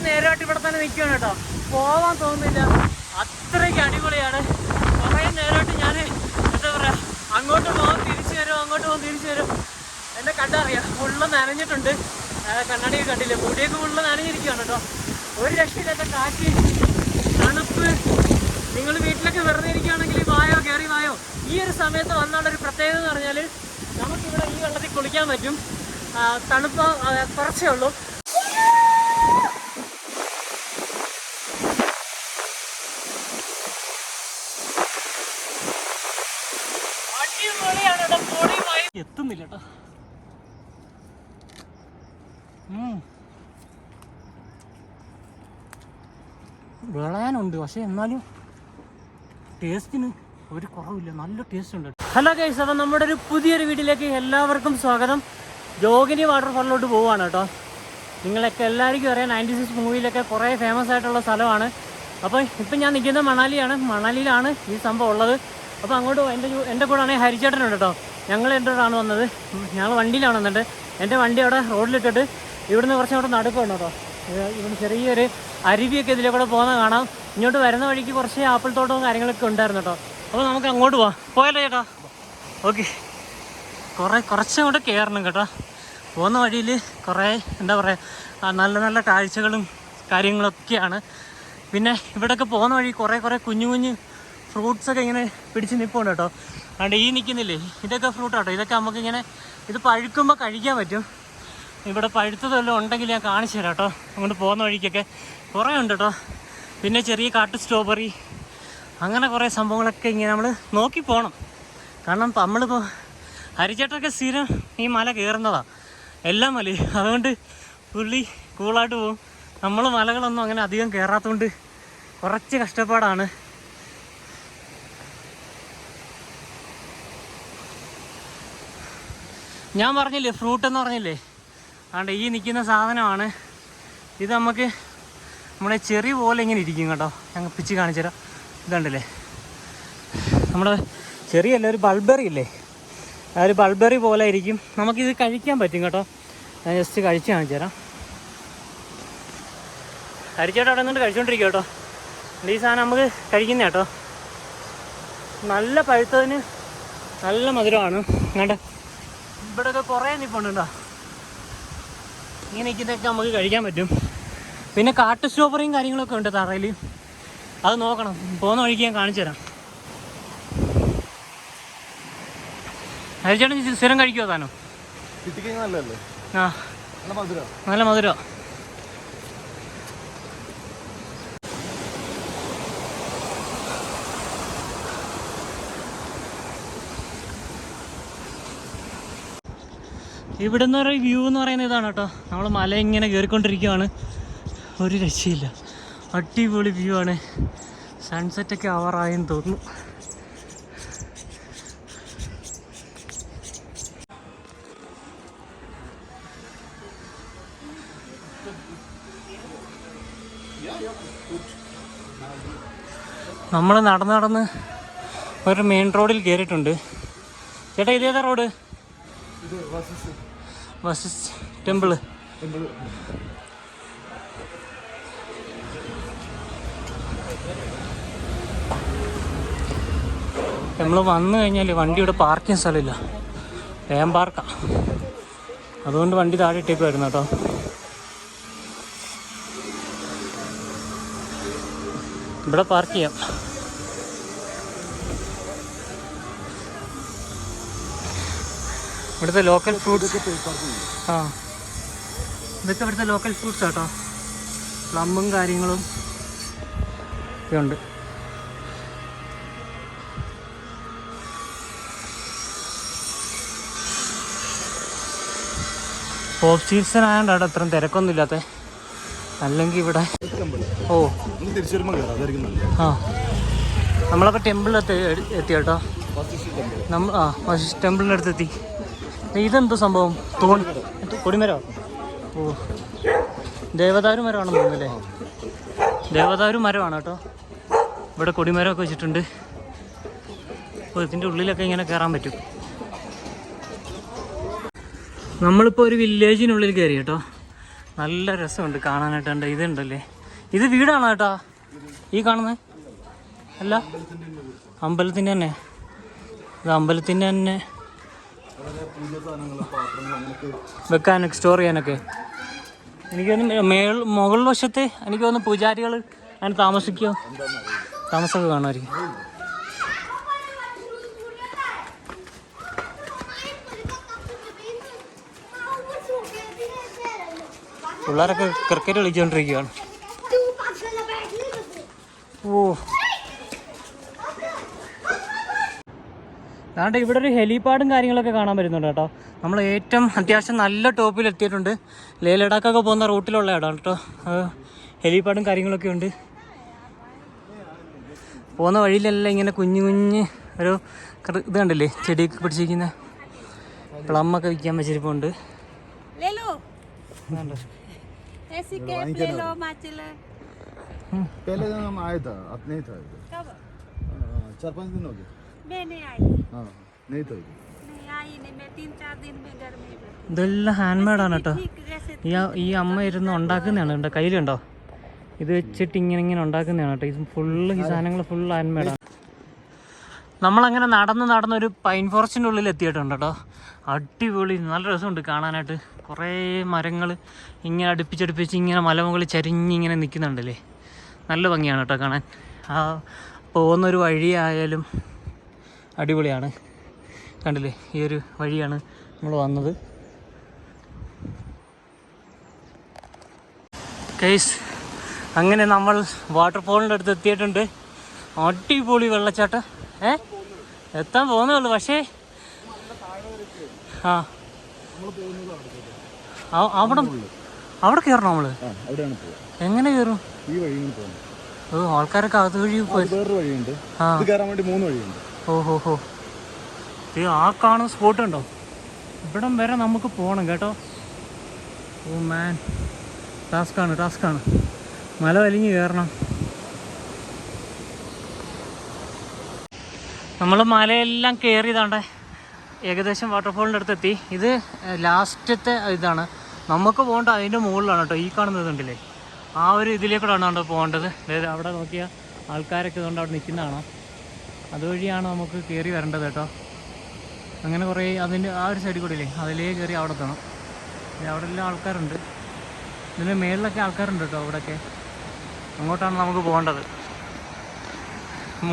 നേരമായിട്ട് ഇവിടെ തന്നെ നിൽക്കുകയാണ് കേട്ടോ. പോവാൻ തോന്നുന്നില്ല, അത്രയ്ക്ക് അടിപൊളിയാണ്. കുറേ നേരമായിട്ട് ഞാൻ എന്താ പറയുക, അങ്ങോട്ട് പോകാൻ തിരിച്ചു വരും, അങ്ങോട്ട് പോകാൻ തിരിച്ചു വരും. എന്നെ കണ്ടറിയാം, ഫുള്ള് നനഞ്ഞിട്ടുണ്ട്. കണ്ണാടിയൊക്കെ കണ്ടില്ലേ, മുടിയൊക്കെ ഫുള്ള് നനഞ്ഞിരിക്കുകയാണ് കേട്ടോ. ഒരു രക്ഷയില്ലാത്ത കാറ്റ്, തണുപ്പ്. നിങ്ങൾ വീട്ടിലൊക്കെ വെറുതെ ഇരിക്കുകയാണെങ്കിൽ വായോ കയറി വായോ. ഈ ഒരു സമയത്ത് വന്നാലൊരു പ്രത്യേകത എന്ന് പറഞ്ഞാൽ നമുക്കിവിടെ ഈ വെള്ളത്തിൽ കുളിക്കാൻ പറ്റും. തണുപ്പ് കുറച്ചേ ഉള്ളൂ. അടിപൊളിയാണ് കേട്ടോ, പൊടിയുമായി എത്തുന്നില്ല കേട്ടോ. വിളയാനുണ്ട്, പക്ഷെ എന്നാലും ടേസ്റ്റിന് ഒരു കുറവില്ല, നല്ല ടേസ്റ്റ് ഉണ്ട്. ഹലോ ഗൈസ്, അപ്പം നമ്മുടെ ഒരു പുതിയൊരു വീഡിയോയിലേക്ക് എല്ലാവർക്കും സ്വാഗതം. ജോഗിനി വാട്ടർഫാളിലോട്ട് പോവുകയാണ് കേട്ടോ. നിങ്ങളൊക്കെ എല്ലാവർക്കും അറിയാം, 96 മൂവിയിലൊക്കെ കുറേ ഫേമസ് ആയിട്ടുള്ള സ്ഥലമാണ്. അപ്പോൾ ഇപ്പം ഞാൻ നിൽക്കുന്നത് മണാലിയിലാണ് ഈ സംഭവം ഉള്ളത്. അപ്പോൾ അങ്ങോട്ട് എൻ്റെ കൂടെ ആണെങ്കിൽ ഹരിച്ചേട്ടനുണ്ട് കേട്ടോ. ഞങ്ങൾ എൻ്റെ കൂടെയാണ് വന്നത്. ഞങ്ങൾ വണ്ടിയിലാണ് വന്നിട്ട്. എൻ്റെ വണ്ടി അവിടെ റോഡിലിട്ടിട്ട് ഇവിടുന്ന് കുറച്ചങ്ങോട്ട് നടുക്കുണ്ട് കേട്ടോ. ഇവിടെ ചെറിയൊരു അരുവിയൊക്കെ ഇതിലെ കൂടെ പോകുന്നത് കാണാം. ഇങ്ങോട്ട് വരുന്ന വഴിക്ക് കുറച്ച് ആപ്പിൾ തോട്ടവും കാര്യങ്ങളൊക്കെ ഉണ്ടായിരുന്നു കേട്ടോ. അപ്പോൾ നമുക്ക് അങ്ങോട്ട് പോയാലോ ചേട്ടാ? ഓക്കെ. കുറച്ചങ്ങോട്ട് കയറണം കേട്ടോ. പോകുന്ന വഴിയിൽ കുറേ എന്താ പറയുക, നല്ല നല്ല കാഴ്ചകളും കാര്യങ്ങളൊക്കെയാണ്. പിന്നെ ഇവിടെയൊക്കെ പോകുന്ന വഴി കുറേ കുഞ്ഞു ഫ്രൂട്ട്സൊക്കെ ഇങ്ങനെ പിടിച്ച് നിൽപ്പുണ്ട് കേട്ടോ. അതുകൊണ്ട് ഈ നിൽക്കുന്നില്ലേ, ഇതൊക്കെ ഫ്രൂട്ട് കേട്ടോ. ഇതൊക്കെ നമുക്കിങ്ങനെ ഇത് പഴുക്കുമ്പോൾ കഴിക്കാൻ പറ്റും. ഇവിടെ പഴുത്തതെല്ലാം ഉണ്ടെങ്കിൽ ഞാൻ കാണിച്ചു തരാം കേട്ടോ. അങ്ങോട്ട് പോകുന്ന വഴിക്കൊക്കെ കുറേ ഉണ്ട് കേട്ടോ. പിന്നെ ചെറിയ കാട്ടു സ്ട്രോബെറി, അങ്ങനെ കുറേ സംഭവങ്ങളൊക്കെ ഇങ്ങനെ നമ്മൾ നോക്കി പോകണം. കാരണം നമ്മളിപ്പോൾ ഹരിച്ചേട്ടൊക്കെ സ്ഥിരം ഈ മല കയറുന്നതാണ്, എല്ലാ മലയും. അതുകൊണ്ട് പുള്ളി കൂളായിട്ട് പോകും. നമ്മൾ മലകളൊന്നും അങ്ങനെ അധികം കയറാത്തതുകൊണ്ട് കുറച്ച് കഷ്ടപ്പാടാണ്. ഞാൻ പറഞ്ഞില്ലേ ഫ്രൂട്ട് എന്ന് പറഞ്ഞില്ലേ, അതുകൊണ്ട് ഈ നിൽക്കുന്ന സാധനമാണ് ഇത്. നമുക്ക് നമ്മുടെ ചെറി പോലെ ഇങ്ങനെ ഇരിക്കും കേട്ടോ. ഞങ്ങൾ പിച്ച് കാണിച്ചു തരാം. ഇതുണ്ടല്ലേ, നമ്മുടെ ചെറിയല്ല, ഒരു ബൾബറി ഇല്ലേ, ആ ഒരു ബൾബറി പോലെ ഇരിക്കും. നമുക്കിത് കഴിക്കാൻ പറ്റും കേട്ടോ. ഞാൻ ജസ്റ്റ് കഴിച്ച് കാണിച്ചു തരാം. ഹരിച്ചേട്ടൻ അവിടെ നിന്നിട്ട് കഴിച്ചുകൊണ്ടിരിക്കും കേട്ടോ. ഈ സാധനം നമുക്ക് കഴിക്കുന്ന കേട്ടോ. നല്ല പഴുത്തതിന് നല്ല മധുരമാണ്. കണ്ടേ, ഇവിടെയൊക്കെ കുറേ നിൽപ്പുണ്ട് കേട്ടോ. ഇങ്ങനെ ഇതൊക്കെ നമുക്ക് കഴിക്കാൻ പറ്റും. പിന്നെ കാട്ടു സ്ട്രോബറിയും കാര്യങ്ങളൊക്കെ ഉണ്ട് തറയിൽ. അത് നോക്കണം, പോകുന്ന വഴിക്ക് ഞാൻ കാണിച്ചു തരാം. ഹരിച്ചേട്ടൻ സ്ഥിരം കഴിക്കുമോ താനോ? ആ, നല്ല മധുരം. ഇവിടെ നിന്ന് ഒരു വ്യൂ എന്ന് പറയുന്നത് ഇതാണ് കേട്ടോ. നമ്മൾ മല ഇങ്ങനെ കയറിക്കൊണ്ടിരിക്കുകയാണ്, ഒരു രക്ഷയില്ല, അടിപൊളി വ്യൂ ആണ്. സൺസെറ്റൊക്കെ ആവാറായെന്ന് തോന്നുന്നു. നമ്മൾ നടന്ന് ഒരു മെയിൻ റോഡിൽ കയറിയിട്ടുണ്ട്. ചേട്ടാ, ഇതേതാ റോഡ്? വസിഷ്ഠ ടെമ്പിള്. നമ്മൾ വന്നു കഴിഞ്ഞാൽ വണ്ടിയുടെ പാർക്കിംഗ് സ്ഥലമില്ല, വേം പാർക്കാണ്. അതുകൊണ്ട് വണ്ടി താഴെ ഇട്ടേക്ക് വരുന്നു കേട്ടോ. ഇവിടെ പാർക്ക് ചെയ്യാം. ഇവിടുത്തെ ലോക്കൽ ഫ്രൂട്ട്സ്, ആ ഇതൊക്കെ ഇവിടുത്തെ ലോക്കൽ ഫ്രൂട്ട്സ് കേട്ടോ. പ്ലമ്മും കാര്യങ്ങളും ഒക്കെ ഉണ്ട്. ഓഫ് സീസൺ ആയതുകൊണ്ട് അവിടെ അത്രയും തിരക്കൊന്നും ഇല്ലാത്ത. അല്ലെങ്കിൽ ഇവിടെ ആ നമ്മളപ്പോൾ ടെമ്പിളിലെത്തി എത്തി കേട്ടോ. വസിഷ്ഠ ടെമ്പിളിൻ്റെ അടുത്തെത്തി. ഇതെന്തോ സംഭവം? കൊടിമരോ? ഓ, ദേവദാരു മരമാണെന്ന് തോന്നുന്നല്ലേ. ദേവദാരു മരമാണ് കേട്ടോ. ഇവിടെ കൊടിമരമൊക്കെ വെച്ചിട്ടുണ്ട്. അപ്പോൾ ഇതിൻ്റെ ഉള്ളിലൊക്കെ ഇങ്ങനെ കയറാൻ പറ്റും. നമ്മളിപ്പോൾ ഒരു വില്ലേജിനുള്ളിൽ കയറി കേട്ടോ. നല്ല രസമുണ്ട് കാണാനായിട്ടുണ്ട്. ഇതുണ്ടല്ലേ, ഇത് വീടാണോ കേട്ടാ ഈ കാണുന്നത്? അല്ല, അമ്പലത്തിൻ്റെ തന്നെ. ഇത് അമ്പലത്തിൻ്റെ തന്നെ വെക്കാനൊക്കെ, സ്റ്റോർ ചെയ്യാനൊക്കെ. എനിക്കൊന്ന് മുകൾ വശത്ത് എനിക്ക് തോന്നുന്നു പൂജാരികൾ അതിന് താമസമൊക്കെ കാണുമായിരിക്കും. പിള്ളേരൊക്കെ ക്രിക്കറ്റ് കളിച്ചുകൊണ്ടിരിക്കുകയാണ്. ഓ, അതുകൊണ്ട് ഇവിടെ ഒരു ഹെലിപാഡും കാര്യങ്ങളൊക്കെ കാണാൻ പറ്റുന്നുണ്ട് കേട്ടോ. നമ്മൾ ഏറ്റവും അത്യാവശ്യം നല്ല ടോപ്പിൽ എത്തിയിട്ടുണ്ട്. ലേ ലഡാക്കൊക്കെ പോകുന്ന റൂട്ടിലുള്ള ഇടമാണ് കേട്ടോ. ഹെലിപാഡും കാര്യങ്ങളൊക്കെ ഉണ്ട്. പോകുന്ന വഴിയിലെല്ലാം ഇങ്ങനെ കുഞ്ഞു കുഞ്ഞ് ഒരു ഇത് കണ്ടില്ലേ, ചെടിയൊക്കെ പിടിച്ചിരിക്കുന്ന പ്ലമ്മൊക്കെ വിൽക്കാൻ വെച്ചിരിപ്പുണ്ട്. ഇതെല്ലാം ഹാൻഡ് മെയ്ഡാണ് കേട്ടോ. ഈ അമ്മ ഇരുന്ന് ഉണ്ടാക്കുന്നതാണ്. കയ്യിലുണ്ടോ? ഇത് വെച്ചിട്ട് ഇങ്ങനെ ഉണ്ടാക്കുന്നതാണ് കേട്ടോ. ഇത് ഫുള്ള് ഈ സാധനങ്ങൾ ഫുൾ ഹാൻഡ് മെയ്ഡാണ്. നമ്മളങ്ങനെ നടന്നൊരു പൈൻ ഫോറസ്റ്റിൻ്റെ ഉള്ളിൽ എത്തിയിട്ടുണ്ട് കേട്ടോ. അടിപൊളി, നല്ല രസമുണ്ട് കാണാനായിട്ട്. കുറേ മരങ്ങൾ ഇങ്ങനെ അടുപ്പിച്ചടുപ്പിച്ച് ഇങ്ങനെ മലമുകളിൽ ചരിഞ്ഞിങ്ങനെ നിൽക്കുന്നുണ്ടല്ലേ. നല്ല ഭംഗിയാണ് കേട്ടോ കാണാൻ. ആ പോകുന്നൊരു വഴിയായാലും അടിപൊളിയാണ്. കണ്ടില്ലേ, ഈ ഒരു വഴിയാണ് നമ്മൾ വന്നത്. കേസ് അങ്ങനെ നമ്മൾ വാട്ടർഫോളിൻ്റെ അടുത്ത് എത്തിയിട്ടുണ്ട്. അടിപൊളി വെള്ളച്ചാട്ടം. എത്താൻ പോകുന്നേ ഉള്ളൂ. പക്ഷേ അവിടെ കയറണം നമ്മള്. എങ്ങനെ കയറും? ആൾക്കാരൊക്കെ അത് വഴി പോയി. ഓഹോ, ആ കാണുന്ന സ്പോട്ട് ഉണ്ടോ? ഇവിടം വരെ നമുക്ക് പോകണം കേട്ടോ. ഓ മാൻ, ടാസ്ക്കാണ്. മല വലിഞ്ഞ് കയറണം. നമ്മൾ മലയെല്ലാം കയറിയതാണ്ടേ ഏകദേശം വാട്ടർഫോളിൻ്റെ അടുത്തെത്തി. ഇത് ലാസ്റ്റത്തെ ഇതാണ്. നമുക്ക് പോകേണ്ട അതിൻ്റെ മുകളിലാണ് കേട്ടോ. ഈ കാണുന്നത് കണ്ടില്ലേ, ആ ഒരു ഇതിലേക്കൂടാണ് കേട്ടോ പോകേണ്ടത്. അതായത് അവിടെ നോക്കിയാൽ ആൾക്കാരൊക്കെ ഇതുകൊണ്ട് അവിടെ നിൽക്കുന്നതാണോ, അതുവഴിയാണ് നമുക്ക് കയറി വരേണ്ടത് കേട്ടോ. അങ്ങനെ കുറേ അതിൻ്റെ ആ ഒരു സൈഡിൽ കൂടെ ഇല്ലേ, അതിലേ കയറി അവിടെ എത്തണം. അവിടെ എല്ലാം ആൾക്കാരുണ്ട്. ഇതിൻ്റെ മേളിലൊക്കെ ആൾക്കാരുണ്ട് കേട്ടോ. അവിടെയൊക്കെ അങ്ങോട്ടാണ് നമുക്ക് പോകേണ്ടത്.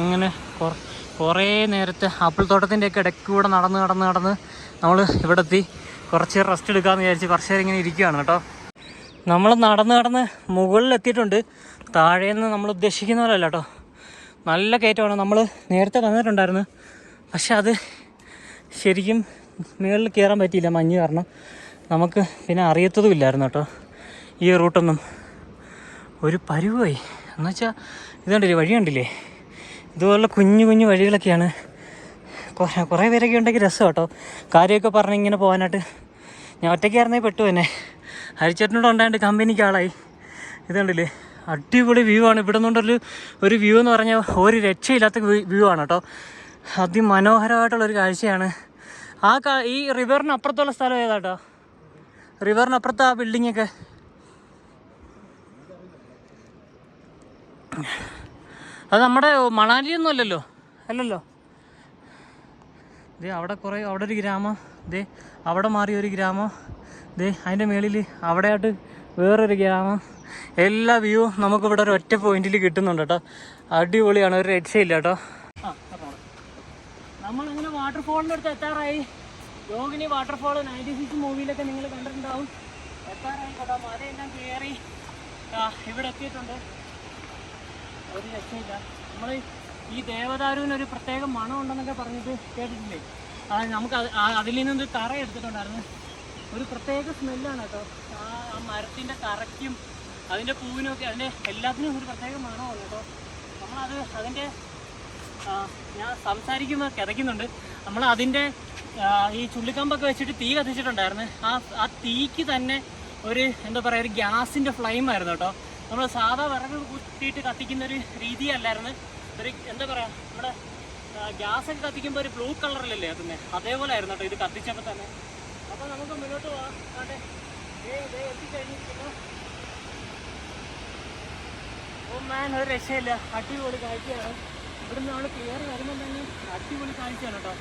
ഇങ്ങനെ കുറേ നേരത്തെ ആപ്പിൾ തോട്ടത്തിൻ്റെയൊക്കെ ഇടയ്ക്കൂടെ നടന്ന് നമ്മൾ ഇവിടെ എത്തി. കുറച്ച് റെസ്റ്റ് എടുക്കാമെന്ന് വിചാരിച്ച് കുറച്ച് നേരം ഇങ്ങനെ ഇരിക്കുകയാണ് കേട്ടോ. നമ്മൾ നടന്ന് മുകളിലെത്തിയിട്ടുണ്ട്. താഴേന്ന് നമ്മൾ ഉദ്ദേശിക്കുന്ന പോലെ അല്ല കേട്ടോ, നല്ല കയറ്റമാണ്. നമ്മൾ നേരത്തെ വന്നിട്ടുണ്ടായിരുന്നു, പക്ഷെ അത് ശരിക്കും മുകളിൽ കയറാൻ പറ്റിയില്ല, മഞ്ഞ് കാരണം. നമുക്ക് പിന്നെ അറിയത്തതും ഇല്ലായിരുന്നു കേട്ടോ ഈ റൂട്ടൊന്നും. ഒരു പരുവായി എന്നുവെച്ചാൽ ഇത് കണ്ടില്ലേ, വഴി കണ്ടില്ലേ, ഇതുപോലുള്ള കുഞ്ഞു വഴികളൊക്കെയാണ്. കുറേ പേരൊക്കെ ഉണ്ടെങ്കിൽ രസം കേട്ടോ. കാര്യമൊക്കെ പറഞ്ഞ് ഇങ്ങനെ പോകാനായിട്ട്. ഞാൻ ഒറ്റയ്ക്കായിരുന്നേ പെട്ടു തന്നെ. ഹരിച്ചേട്ടനോട് ഉണ്ടായിട്ട് കമ്പനിക്ക് ആളായി. ഇത് കണ്ടില്ലേ, അടിപൊളി വ്യൂ ആണ്. ഇവിടെ നിന്നുകൊണ്ടൊരു വ്യൂ എന്ന് പറഞ്ഞാൽ ഒരു രക്ഷയില്ലാത്ത വ്യൂ ആണ് കേട്ടോ. അതിമനോഹരമായിട്ടുള്ളൊരു കാഴ്ചയാണ്. ഈ റിവറിന് അപ്പുറത്തുള്ള സ്ഥലം ഏതാട്ടോ? റിവറിനപ്പുറത്ത് ആ ബിൽഡിങ്ങൊക്കെ അത് നമ്മുടെ മണാലിയൊന്നും അല്ലല്ലോ. ദേ അവിടെ ഒരു ഗ്രാമം, ദേ അവിടെ മാറി ഒരു ഗ്രാമം, ദേ അതിൻ്റെ മേളിൽ അവിടെയായിട്ട് വേറൊരു ഗ്രാമം. എല്ലാ വ്യൂവും നമുക്കിവിടെ ഒരു ഒറ്റ പോയിന്റിൽ കിട്ടുന്നുണ്ട് കേട്ടോ. അടിപൊളിയാണ്, ഒരു രക്ഷയില്ല കേട്ടോ. നമ്മളങ്ങനെ വാട്ടർഫോളിൻ്റെ അടുത്ത് എത്താറായി. യോഗിനി വാട്ടർഫോൾ 96 മൂവിയിലൊക്കെ നിങ്ങൾ കണ്ടിട്ടുണ്ടാവും. എത്താറായി കേട്ടോ. മലയെല്ലാം കയറി ഇവിടെ എത്തിയിട്ടുണ്ട്. ഒരു രക്ഷയില്ല. നമ്മൾ ഈ ദേവദാരുവിനൊരു പ്രത്യേക മണം ഉണ്ടെന്നൊക്കെ പറഞ്ഞിട്ട് കേട്ടിട്ടില്ലേ? നമുക്ക് അതിൽ നിന്നൊരു തറ എടുത്തിട്ടുണ്ടായിരുന്നു. ഒരു പ്രത്യേക സ്മെല്ലാണ് കേട്ടോ. ആ മരത്തിൻ്റെ കറയ്ക്കും അതിൻ്റെ പൂവിനൊക്കെ അതിൻ്റെ എല്ലാത്തിനും ഒരു പ്രത്യേക മണമാണ് കേട്ടോ. അതിൻ്റെ ഞാൻ സംസാരിക്കുമ്പോൾ കിതയ്ക്കുന്നുണ്ട്. നമ്മൾ അതിൻ്റെ ഈ ചുള്ളിക്കമ്പൊക്കെ വെച്ചിട്ട് തീ കത്തിച്ചിട്ടുണ്ടായിരുന്നു. ആ തീക്ക് തന്നെ ഒരു എന്താ പറയുക, ഒരു ഗ്യാസിൻ്റെ ഫ്ലെയിം ആയിരുന്നു കേട്ടോ. നമ്മൾ സാധാ വിറക് കുത്തിയിട്ട് കത്തിക്കുന്ന ഒരു രീതിയല്ലായിരുന്നു. ഒരു എന്താ പറയുക, നമ്മുടെ ഗ്യാസൊക്കെ കത്തിക്കുമ്പോൾ ഒരു ബ്ലൂ കളറിലല്ലേ കത്തുന്നത്, അതേപോലെ ആയിരുന്നു കേട്ടോ ഇത് കത്തിച്ചപ്പോൾ തന്നെ. അപ്പോൾ നമുക്ക് മുന്നോട്ട് പോകാം. ഒരു രക്ഷയില്ല, അടിപൊളി കാഴ്ചയാണ്. ഇവിടുന്ന് നമ്മൾ കയറി വരുമ്പോൾ തന്നെ അടിപൊളി കാഴ്ചയാണ് കേട്ടോ.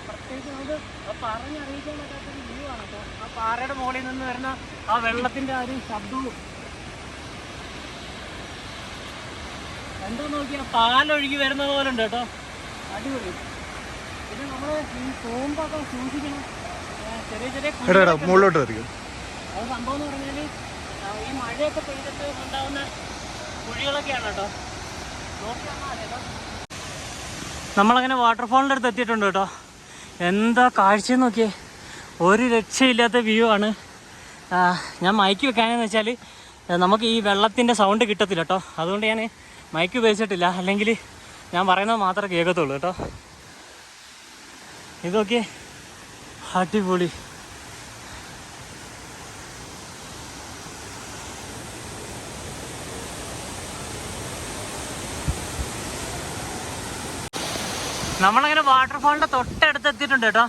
പ്രത്യേകിച്ച് നമുക്ക് പറഞ്ഞറിയിക്കാൻ പറ്റാത്തൊരു വ്യൂ ആണ് കേട്ടോ. ആ പാറയുടെ മുകളിൽ നിന്ന് വരുന്ന ആ വെള്ളത്തിൻ്റെ ആ ഒരു ശബ്ദവും എന്താ നോക്കിയാൽ പാലൊഴുകി വരുന്ന പോലെ ഉണ്ട് കേട്ടോ. അടിപൊളി. പിന്നെ നമ്മൾ ഈ പോകുമ്പോഴൊക്കെ സൂക്ഷിക്കണം. ചെറിയ ചെറിയ മുകളിലോട്ട് വരിക. അത് സംഭവം എന്ന് പറഞ്ഞാൽ ഈ മഴയൊക്കെ പെയ്തിട്ട് ഉണ്ടാകുന്ന കുഴികളൊക്കെയാണ് കേട്ടോ. നമ്മളങ്ങനെ വാട്ടർഫാളിൻ്റെ അടുത്ത് എത്തിയിട്ടുണ്ട് കേട്ടോ. എന്താ കാഴ്ച നോക്കിയേ, ഒരു രക്ഷയില്ലാത്ത വ്യൂ ആണ്. ഞാൻ മൈക്ക് വെക്കാനെന്ന് വെച്ചാൽ നമുക്ക് ഈ വെള്ളത്തിൻ്റെ സൗണ്ട് കിട്ടത്തില്ല കേട്ടോ. അതുകൊണ്ട് ഞാൻ മൈക്ക് ഉപയോഗിച്ചിട്ടില്ല, അല്ലെങ്കിൽ ഞാൻ പറയുന്നത് മാത്രമേ കേൾക്കത്തുള്ളൂ കേട്ടോ. ഇതൊക്കെ അടിപൊളി. നമ്മളങ്ങനെ വാട്ടർഫാളിൻ്റെ തൊട്ടടുത്ത് എത്തിയിട്ടുണ്ട് കേട്ടോ.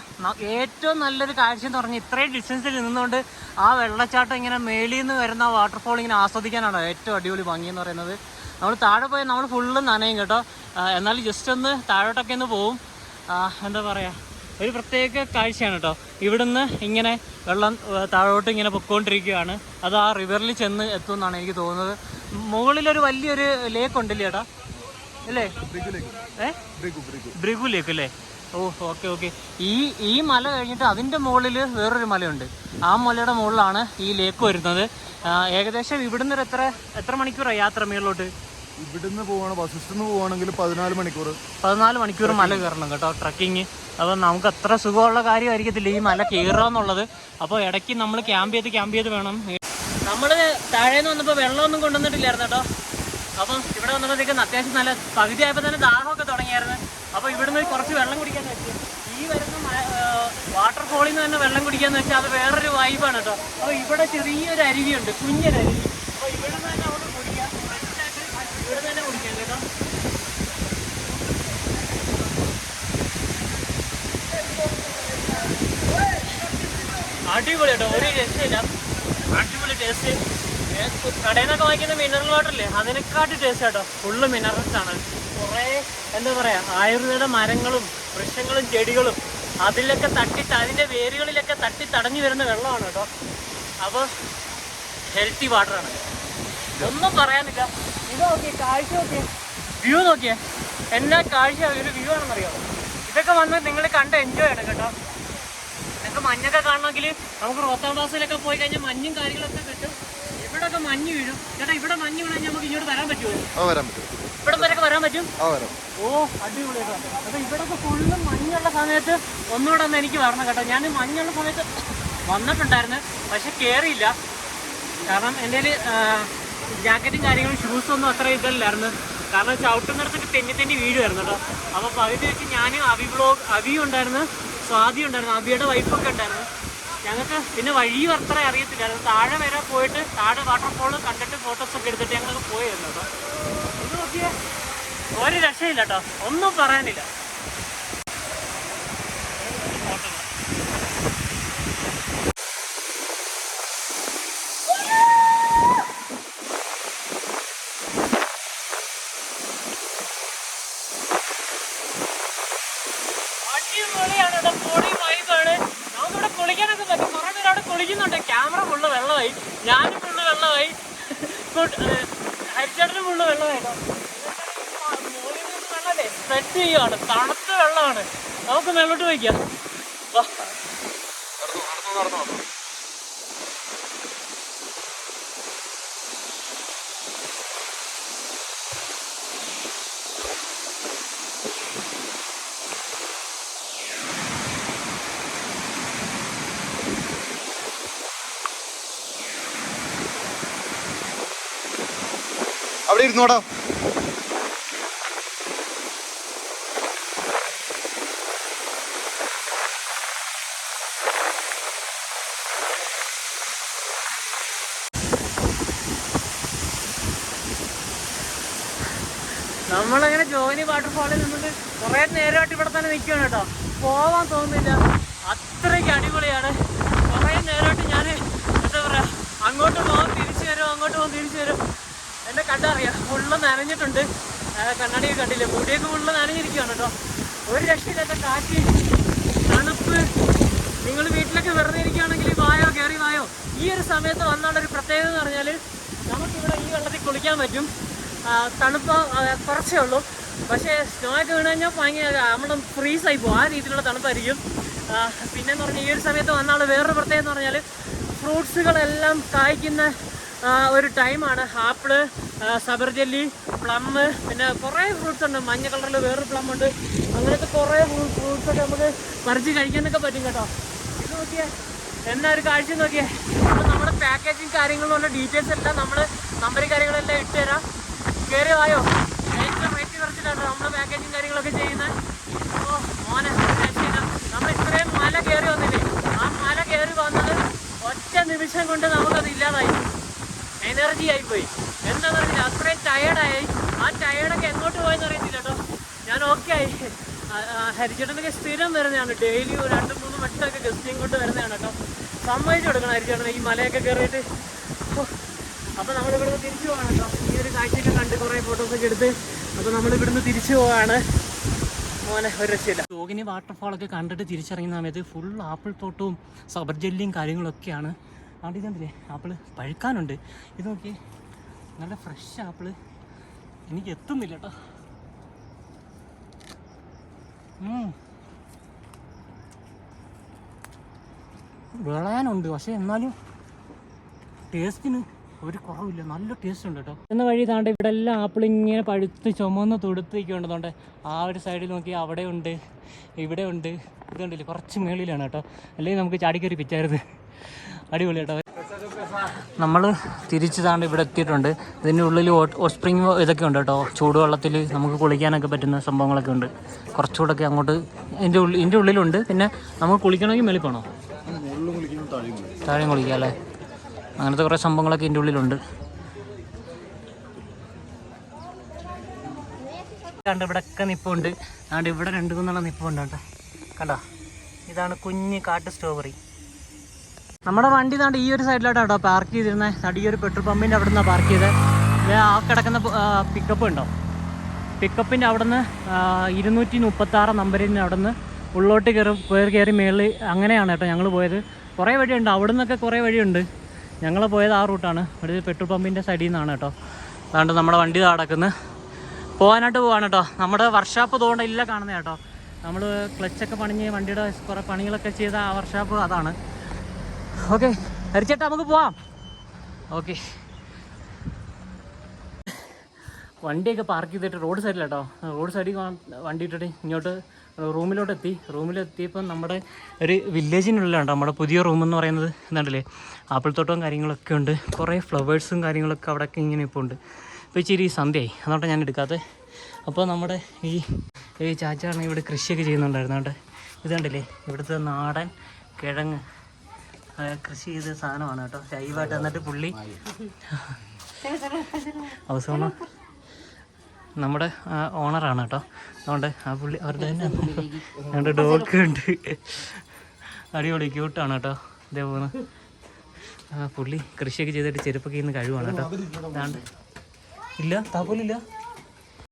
ഏറ്റവും നല്ലൊരു കാഴ്ച എന്ന് പറഞ്ഞാൽ ഇത്രയും ഡിസ്റ്റൻസിൽ നിന്നുകൊണ്ട് ആ വെള്ളച്ചാട്ടം ഇങ്ങനെ മേളിൽ നിന്ന് വരുന്ന വാട്ടർഫാൾ ഇങ്ങനെ ആസ്വദിക്കാനാണ് ഏറ്റവും അടിപൊളി ഭംഗി എന്ന് പറയുന്നത്. നമ്മൾ താഴെ പോയാൽ നമ്മൾ ഫുള്ള് നനയും കേട്ടോ. എന്നാലും ജസ്റ്റ് ഒന്ന് താഴോട്ടൊക്കെ ഒന്ന് പോവും. എന്താ പറയുക, ഒരു പ്രത്യേക കാഴ്ചയാണ് കേട്ടോ. ഇവിടുന്ന് ഇങ്ങനെ വെള്ളം താഴോട്ട് ഇങ്ങനെ പൊയ്ക്കൊണ്ടിരിക്കുകയാണ്. അത് ആ റിവറിൽ ചെന്ന് എത്തുമെന്നാണ് എനിക്ക് തോന്നുന്നത്. മുകളിലൊരു വലിയൊരു ലേക്ക് ഉണ്ടല്ലേ ചേട്ടാ, അല്ലേ? ബ്രിഗു ലേക്ക് അല്ലേ? ഓ ഓക്കെ ഓക്കെ. ഈ മല കഴിഞ്ഞിട്ട് അതിൻ്റെ മുകളിൽ വേറൊരു മലയുണ്ട്. ആ മലയുടെ മുകളിലാണ് ഈ ലേക്ക് വരുന്നത്. ഏകദേശം ഇവിടുന്ന് എത്ര മണിക്കൂറാണ് യാത്ര മേളിലോട്ട്? ഇവിടുന്ന് പോവുകയാണെങ്കിൽ 14 മണിക്കൂർ മല കയറണം കേട്ടോ, ട്രക്കിങ്. അപ്പോൾ നമുക്ക് അത്ര സുഖമുള്ള കാര്യമായിരിക്കത്തില്ല ഈ മല കയറുക എന്നുള്ളത്. അപ്പോൾ ഇടയ്ക്ക് നമ്മൾ ക്യാമ്പ് ചെയ്ത് വേണം. നമ്മൾ താഴേന്ന് വന്നപ്പോൾ വെള്ളമൊന്നും കൊണ്ടുവന്നിട്ടില്ലായിരുന്നു കേട്ടോ. അപ്പം ഇവിടെ വന്നപ്പോഴത്തേക്കും അത്യാവശ്യം നല്ല പകുതി ആയപ്പോൾ തന്നെ ദാഹമൊക്കെ തുടങ്ങിയായിരുന്നു. അപ്പോൾ ഇവിടുന്ന് കുറച്ച് വെള്ളം കുടിക്കാന്ന് വെച്ചാൽ ഈ വരുന്ന വാട്ടർഫോളിൽ നിന്ന് തന്നെ വെള്ളം കുടിക്കാന്ന് വെച്ചാൽ അത് വേറൊരു വൈബാണ് കേട്ടോ. അപ്പോൾ ഇവിടെ ചെറിയൊരു അരുവിയുണ്ട്, കുഞ്ഞൊരരുവി. അപ്പോൾ ഇവിടെ നിന്ന് തന്നെ അവിടെ കുടിക്കാം, ഇവിടെ തന്നെ കുടിക്കാം കേട്ടോ. അടിപൊളി കേട്ടോ, ഒരു രക്ഷയില്ല. അടിപൊളി ടേസ്റ്റ്. കടയിൽ നിന്നൊക്കെ വാങ്ങിക്കുന്ന മിനറൽ വാട്ടർ ഇല്ലേ, അതിനെക്കാട്ടി ടേസ്റ്റ് കേട്ടോ. ഫുള്ള് മിനറൽസ് ആണ്. കുറേ എന്താ പറയുക, ആയുർവേദ മരങ്ങളും വൃക്ഷങ്ങളും ചെടികളും അതിലൊക്കെ അതിൻ്റെ വേരുകളിലൊക്കെ തടഞ്ഞു വരുന്ന വെള്ളമാണ് കേട്ടോ. അപ്പോൾ ഹെൽത്തി വാട്ടറാണ്, ഒന്നും പറയാനില്ല. ഇത് നോക്കിയേ, കാഴ്ച നോക്കിയേ, വ്യൂ നോക്കിയേ, എന്നാ കാഴ്ച ഒരു വ്യൂ ആണെന്നറിയോ. ഇതൊക്കെ വന്ന് നിങ്ങൾ കണ്ട് എൻജോയ് ചെയ്യണം കേട്ടോ. നിങ്ങൾക്ക് മഞ്ഞൊക്കെ കാണണമെങ്കിൽ നമുക്ക് റോത്താം പാസിലൊക്കെ പോയി കഴിഞ്ഞാൽ മഞ്ഞും കാര്യങ്ങളൊക്കെ കിട്ടും. ഇവിടെയൊക്കെ മഞ്ഞ് വീഴും ചേട്ടാ. ഇവിടെ മഞ്ഞ് വീണാൽ നമുക്ക് ഇങ്ങോട്ട് വരാൻ പറ്റുമോ? ഇവിടെ വരെയൊക്കെ വരാൻ പറ്റും. ഓ അടിപൊളി കേട്ടോ. അപ്പോൾ ഇവിടെയൊക്കെ ഫുള്ളും മഞ്ഞുള്ള സമയത്ത് ഒന്നുകൂടെ ഒന്ന് എനിക്ക് വരണം കേട്ടോ. ഞാൻ മഞ്ഞുള്ള സമയത്ത് വന്നിട്ടുണ്ടായിരുന്നു, പക്ഷെ കയറിയില്ല. കാരണം എൻ്റെ കയ്യിൽ ജാക്കറ്റും കാര്യങ്ങളും ഷൂസൊന്നും അത്ര ഇതല്ലായിരുന്നു. കാരണം ചവിട്ടുന്നിടത്തൊക്കെ തെന്നി വീഴുമായിരുന്നു കേട്ടോ. അപ്പോൾ പകുതി വെച്ച് ഞാനും അവിയും ഉണ്ടായിരുന്നു, സ്വാതി ഉണ്ടായിരുന്നു, അവിയുടെ വൈഫൊക്കെ ഉണ്ടായിരുന്നു. ഞങ്ങൾക്ക് പിന്നെ വഴിയും അത്ര അറിയത്തില്ല. അത് താഴെ വരെ പോയിട്ട് താഴെ വാട്ടർഫോൾ കണ്ടിട്ട് ഫോട്ടോസൊക്കെ എടുത്തിട്ട് ഞങ്ങൾക്ക് പോയിരുന്നു കേട്ടോ. ഇത് നോക്കിയേ, ഒരു രക്ഷയില്ല കേട്ടോ, ഒന്നും പറയാനില്ല. അടിപൊളിയാണ് കേട്ടോ, പൊടി വൈബാണ്. നമുക്കിവിടെ കുളിക്കാനൊക്കെ പറ്റും. കുറേ പേര് അവിടെ കുളിക്കുന്നുണ്ട്. ക്യാമറ ഫുള്ള് വെള്ളമായി, ഞാനും ഫുള്ള് വെള്ളമായി, ഹരിച്ചേട്ടനും ഫുള്ള് വെള്ളമായിട്ടോ. വെള്ളമല്ലേ സ്പ്രെഡ് ചെയ്യുവാണ്, തണുത്ത വെള്ളമാണ്. നമുക്ക് മേലോട്ട് പോയിക്കാം. അവിടെ ഇരുന്നോടാ. നമ്മളങ്ങനെ ജോഗിനി വാട്ടർഫാളിൽ നിന്നിട്ട് കുറേ നേരമായിട്ട് ഇവിടെ തന്നെ നിൽക്കുകയാണ് കേട്ടോ. പോവാൻ തോന്നുന്നില്ല, അത്രയ്ക്ക് അടിപൊളിയാണ്. കുറേ നേരമായിട്ട് ഞാൻ എന്താ അങ്ങോട്ട് പോകാൻ തിരിച്ചു വരും, അങ്ങോട്ട് പോകാൻ തിരിച്ചു വരും. എന്നെ കണ്ടറിയാം, ഫുള്ള് നനഞ്ഞിട്ടുണ്ട്. കണ്ണാടിയൊക്കെ കണ്ടില്ലേ, മുടിയൊക്കെ ഫുള്ള് നനഞ്ഞിരിക്കുകയാണ് കേട്ടോ. ഒരു രക്ഷയില്ലാത്ത കാറ്റ്, തണുപ്പ്. നിങ്ങൾ വീട്ടിലൊക്കെ വെറുതെ ഇരിക്കുകയാണെങ്കിൽ വായോ കയറി വായോ. ഈ ഒരു സമയത്ത് വന്നാലൊരു പ്രത്യേകത എന്ന് പറഞ്ഞാൽ നമുക്കിവിടെ ഈ വെള്ളത്തിൽ കുളിക്കാൻ പറ്റും. തണുപ്പ് കുറച്ചേ ഉള്ളൂ, പക്ഷേ സ്നോ ഒക്കെ വീണ് കഴിഞ്ഞാൽ ഭയങ്കര നമ്മൾ ഫ്രീസായി പോകും. ആ രീതിയിലുള്ള തണുപ്പായിരിക്കും. പിന്നെന്ന് പറഞ്ഞാൽ ഈ ഒരു സമയത്ത് വന്നാൽ വേറൊരു പ്രത്യേകത എന്ന് പറഞ്ഞാൽ ഫ്രൂട്ട്സുകളെല്ലാം കായ്ക്കുന്ന ഒരു ടൈമാണ്. ആപ്പിള്, സബർജല്ലി, പ്ലം, പിന്നെ കുറേ ഫ്രൂട്ട്സ് ഉണ്ട്. മഞ്ഞ കളറിൽ വേറൊരു പ്ലം ഉണ്ട്. അങ്ങനത്തെ കുറേ ഫ്രൂട്ട്സൊക്കെ നമുക്ക് പറിച്ച് കഴിക്കാനൊക്കെ പറ്റും കേട്ടോ. ഇത് നോക്കിയേ, എന്നാ ഒരു കാഴ്ച നോക്കിയേ. അപ്പോൾ നമ്മുടെ പാക്കേജിങ് കാര്യങ്ങളുള്ള ഡീറ്റെയിൽസ് എല്ലാം നമ്മൾ നമ്പറും കാര്യങ്ങളെല്ലാം ഇട്ട് തരാം. കയറി വായോ. ഏറ്റവും റേറ്റ് കുറച്ചിട്ടാണ് നമ്മൾ പാക്കേജിങ് കാര്യങ്ങളൊക്കെ ചെയ്യുന്നത്. അപ്പോൾ മോനെ നമ്മൾ ഇത്രയും മല കയറി വന്നില്ലേ, ആ മല കയറി വന്നത് ഒറ്റ നിമിഷം കൊണ്ട് നമുക്കത് ഇല്ലാതായി, എനർജി ആയിപ്പോയി. എന്താണെന്ന് അറിയില്ല, അത്രയും ടയേർഡായി. ആ ടയേർഡൊക്കെ എങ്ങോട്ട് പോയെന്ന് അറിയത്തില്ല കേട്ടോ. ഞാൻ ഓക്കെ ആയി. ഹരിച്ചേട്ടനൊക്കെ സ്ഥിരം വരുന്നതാണ്, ഡെയിലി 2-3 വട്ടമൊക്കെ ഗസ്റ്റിങ് കൊണ്ട് വരുന്നതാണ് കേട്ടോ. സമ്മതിച്ചു കൊടുക്കണം ഹരിച്ചേട്ടനെ ഈ മലയൊക്കെ കയറിയിട്ട്. അപ്പോൾ നമ്മളിവിടുന്ന് തിരിച്ചു പോവാണ് കേട്ടോ. ഈ ഒരു കാഴ്ചയൊക്കെ കണ്ട് കുറേ ഫോട്ടോസൊക്കെ എടുത്ത് അപ്പോൾ നമ്മളിവിടുന്ന് തിരിച്ചു പോവാണ്. മോനെ ഒരു രക്ഷയില്ല. യോഗിനി വാട്ടർഫാളൊക്കെ കണ്ടിട്ട് തിരിച്ചിറങ്ങുന്ന സമയത്ത് ഫുൾ ആപ്പിൾ തോട്ടവും സബർജല്ലിയും കാര്യങ്ങളൊക്കെയാണ്. അവിടെ ഇതുണ്ടല്ലേ, ആപ്പിള് പഴുക്കാനുണ്ട്. ഇത് നോക്കി, നല്ല ഫ്രഷ് ആപ്പിള്. എനിക്ക് എത്തുന്നില്ല കേട്ടോ. വിളയാനുണ്ട്, പക്ഷെ എന്നാലും ടേസ്റ്റിന് ഒരു കുറവില്ല, നല്ല ടേസ്റ്റ് ഉണ്ട് കേട്ടോ. എന്ന വഴി താണ്ട് ഇവിടെ എല്ലാം ആപ്പിൾ ഇങ്ങനെ പഴുത്ത് ചുമന്ന് തൊടുത്തേക്കുണ്ട്. ആ ഒരു സൈഡിൽ നോക്കി അവിടെ ഉണ്ട്, ഇവിടെ ഉണ്ട്. ഇതുണ്ടല്ലേ, കുറച്ച് മേളിലാണ് കേട്ടോ. അല്ലെങ്കിൽ നമുക്ക് ചാടിക്കറി പിച്ചായിരുന്നു. അടിപൊളി കേട്ടോ. നമ്മൾ തിരിച്ച് താണ്ട് ഇവിടെ എത്തിയിട്ടുണ്ട്. ഇതിൻ്റെ ഉള്ളിൽ ഹോട്ട് സ്പ്രിങ് ഇതൊക്കെ ഉണ്ട് കേട്ടോ. ചൂടുവെള്ളത്തിൽ നമുക്ക് കുളിക്കാനൊക്കെ പറ്റുന്ന സംഭവങ്ങളൊക്കെ ഉണ്ട്. കുറച്ചുകൂടെയൊക്കെ അങ്ങോട്ട് ഇതിൻ്റെ ഉള്ളിലുണ്ട്. പിന്നെ നമുക്ക് കുളിക്കണമെങ്കിൽ മേളിൽ പോകണോ? താഴെയും കുളിക്കാം അല്ലേ? അങ്ങനത്തെ കുറേ സംഭവങ്ങളൊക്കെ ഇതിൻ്റെ ഉള്ളിലുണ്ട്. കണ്ട് ഇവിടെയൊക്കെ നിപ്പുണ്ട്. അതുകൊണ്ട് ഇവിടെ 2-3 നിപ്പുണ്ട് കേട്ടോ. കണ്ടോ, ഇതാണ് കുഞ്ഞ് കാട്ട് സ്ട്രോബെറി. നമ്മുടെ വണ്ടി താണ്ട് ഈ ഒരു സൈഡിലോട്ടാണ് കേട്ടോ പാർക്ക് ചെയ്തിരുന്നത്. ഈ ഒരു പെട്രോൾ പമ്പിൻ്റെ അവിടെ നിന്നാണ് പാർക്ക് ചെയ്തത്. ആ കിടക്കുന്ന പിക്കപ്പ് ഉണ്ടോ, പിക്കപ്പിൻ്റെ അവിടെ നിന്ന് 236 നമ്പറിന് അവിടെ നിന്ന് ഉള്ളോട്ട് കയറി മേളിൽ അങ്ങനെയാണ് കേട്ടോ ഞങ്ങൾ പോയത്. കുറേ വഴിയുണ്ട്, അവിടെ നിന്നൊക്കെ കുറേ വഴിയുണ്ട്. ഞങ്ങൾ പോയത് ആ റൂട്ടാണ്. ഇവിടെ പെട്രോൾ പമ്പിൻ്റെ സൈഡിൽ നിന്നാണ് കേട്ടോ. അതുകൊണ്ട് നമ്മുടെ വണ്ടി നടക്കുന്നത് പോകാനായിട്ട് പോവാണ് കേട്ടോ. നമ്മുടെ വർക്ക്ഷോപ്പ് തോണ്ട ഇല്ല കാണുന്നത് കേട്ടോ. നമ്മൾ ക്ലച്ചൊക്കെ പണിഞ്ഞ് വണ്ടിയുടെ കുറേ പണികളൊക്കെ ചെയ്ത ആ വർക്ക്ഷോപ്പ് അതാണ്. ഓക്കെ ഹരിച്ചേട്ടാ, നമുക്ക് പോവാം. ഓക്കെ, വണ്ടിയൊക്കെ പാർക്ക് ചെയ്തിട്ട് റോഡ് സൈഡിലാട്ടോ. റോഡ് സൈഡിൽ വണ്ടി ഇട്ടിട്ട് ഇങ്ങോട്ട് റൂമിലെത്തിയപ്പോൾ നമ്മുടെ ഒരു വില്ലേജിനുള്ളിലാണ് നമ്മുടെ പുതിയ റൂമെന്ന് പറയുന്നത്. എന്താണ്ടല്ലേ, ആപ്പിൾ തോട്ടവും കാര്യങ്ങളൊക്കെ ഉണ്ട്. കുറേ ഫ്ലവേഴ്സും കാര്യങ്ങളൊക്കെ അവിടെയൊക്കെ ഇങ്ങനെ ഇപ്പോൾ ഉണ്ട്. ഇപ്പോൾ ഇച്ചിരി സന്ധ്യയായി, അതുകൊണ്ടാണ് ഞാൻ എടുക്കാത്തത്. അപ്പോൾ നമ്മുടെ ഈ ചാച്ചാണെങ്കിൽ ഇവിടെ കൃഷിയൊക്കെ ചെയ്യുന്നുണ്ടായിരുന്നു. അതുകൊണ്ട് ഇതുണ്ടല്ലേ, ഇവിടുത്തെ നാടൻ കിഴങ്ങ് കൃഷി ചെയ്ത സാധനമാണ് കേട്ടോ, ജൈവമായിട്ട്. എന്നിട്ട് പുള്ളി അവസാനം നമ്മുടെ ഓണറാണ് കേട്ടോ. അതുകൊണ്ട് ആ പുള്ളി അവരുടെ തന്നെ ഞങ്ങളുടെ ഡോഗ് ഉണ്ട്, അടിപൊളി ക്യൂട്ടാണ് കേട്ടോ. ഇതേപോലെ പുള്ളി കൃഷിയൊക്കെ ചെയ്തിട്ട് ചെരുപ്പൊക്കെ ഇന്ന് കഴിവാണ് കേട്ടോ. അതാണ്ട് ഇല്ല, താക്കോലില്ല.